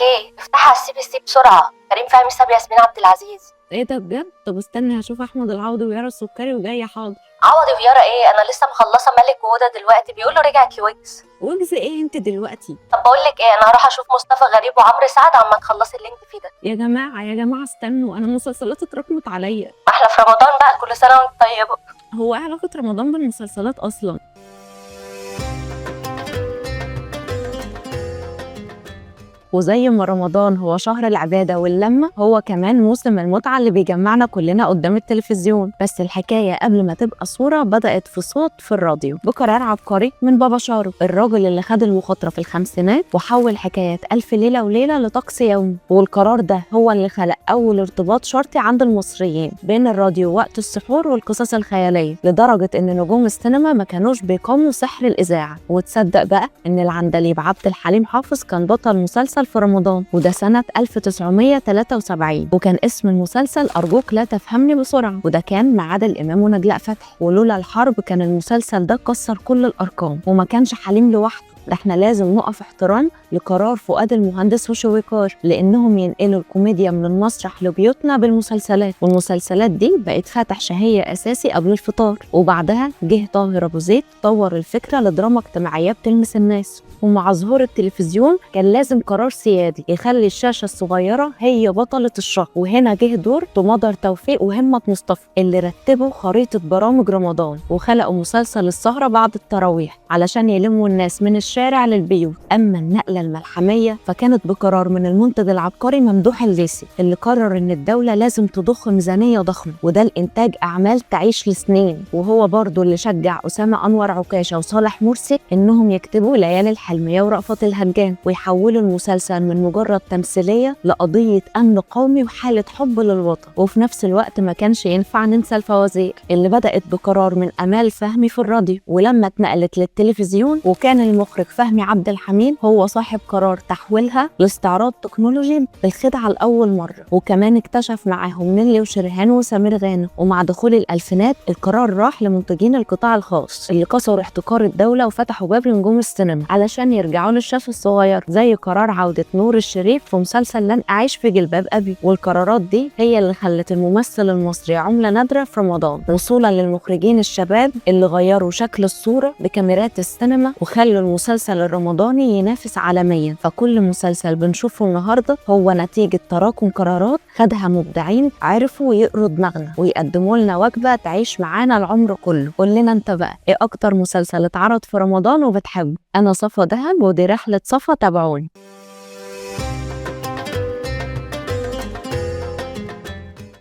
ايه، افتحها على السي بي سي بسرعه. كريم فهمي ساب ياسمين عبد العزيز. ايه ده بجد؟ طب استني هشوف احمد العوضي ويارا السكري وجايه. حاضر. عوضي ويارا ايه؟ انا لسه مخلصه ملك وهدى دلوقتي، بيقولوا رجعت لويجز. ويجز ايه انت دلوقتي؟ طب بقول لك ايه، انا هروح اشوف مصطفى غريب وعمرو سعد عما تخلصي اللي انت فيه ده. يا جماعه يا جماعه استنوا، انا مسلسلات اتراكمت عليا. ما احنا في رمضان بقى، كل سنه وانت طيبه. هو ايه علاقه رمضان بالمسلسلات اصلا؟ وزي ما رمضان هو شهر العبادة واللمة، هو كمان موسم المتعة اللي بيجمعنا كلنا قدام التلفزيون. بس الحكاية قبل ما تبقى صورة بدأت في صوت في الراديو بقرار عبقري من بابا شارو، الراجل اللي خد المخاطرة في الخمسينات وحول حكايات ألف ليلة وليلة لطقس يومي. والقرار ده هو اللي خلق أول ارتباط شرطي عند المصريين بين الراديو وقت السحور والقصص الخيالية، لدرجة إن نجوم السينما ما كانوش بيقاوموا سحر الإذاعة. وتصدق بقى إن العندليب عبد الحليم حافظ كان بطل مسلسل في رمضان، وده سنة 1973، وكان اسم المسلسل أرجوك لا تفهمني بسرعة، وده كان مع عادل إمام ونجلاء فتحي. ولولا الحرب كان المسلسل ده كسر كل الأرقام، وما كانش حليم لوحده، ده احنا لازم نقف احترام لقرار فؤاد المهندس وشويكار، لانهم ينقلوا الكوميديا من المسرح لبيوتنا بالمسلسلات. والمسلسلات دي بقت فاتح شهية اساسي قبل الفطار. وبعدها جه طاهر ابو زيد طور الفكرة لدراما اجتماعية بتلمس الناس. ومع ظهور التلفزيون كان لازم قرار سيادي يخلي الشاشة الصغيرة هي بطلة الشهر، وهنا جه دور مدر توفيق وهمة مصطفى اللي رتبوا خريطة برامج رمضان وخلقوا مسلسل السهرة بعد التراويح علشان يلموا الناس من الشارع للبيوت. أما النقلة الملحمية فكانت بقرار من المنتج العبقري ممدوح الليثي، اللي قرر إن الدولة لازم تضخ ميزانية ضخمة، وده لإنتاج أعمال تعيش لسنين. وهو برضو اللي شجع أسامة أنور عكاشة وصالح مرسي إنهم يكتبوا ليالي الحلمية ورأفت الهجان، ويحولوا المسلسل من مجرد تمثيلية لقضية أمن قومي وحالة حب للوطن. وفي نفس الوقت ما كانش ينفع ننسى الفوازير اللي بدأت بقرار من أمال فهمي في الراديو، ولما اتنقلت للتلفزيون وكان المخرج فهمي عبد الحميد هو صاحب قرار تحويلها لاستعراض تكنولوجي بالخدعة لأول مرة. وكمان اكتشف معاهم نيلي وشريهان وسمير غانم. ومع دخول الألفينات القرار راح لمنتجين القطاع الخاص اللي كسروا احتكار الدولة وفتحوا باب لنجوم السينما علشان يرجعوا للشاشة الصغير، زي قرار عودة نور الشريف في مسلسل لن أعيش في جلباب أبي. والقرارات دي هي اللي خلت الممثل المصري عملة نادرة في رمضان، وصولا للمخرجين الشباب اللي غيروا شكل الصورة بكاميرات السينما وخلوا المسلسل الرمضاني ينافس عالميا. فكل مسلسل بنشوفه النهارده هو نتيجة تراكم قرارات خدها مبدعين عرفوا يقروا دماغنا ويقدموا لنا وجبة تعيش معانا العمر كله. قول لنا انت بقى ايه اكتر مسلسل اتعرض في رمضان وبتحبه؟ انا صفا دهب ودي رحلة صفا، تابعوني.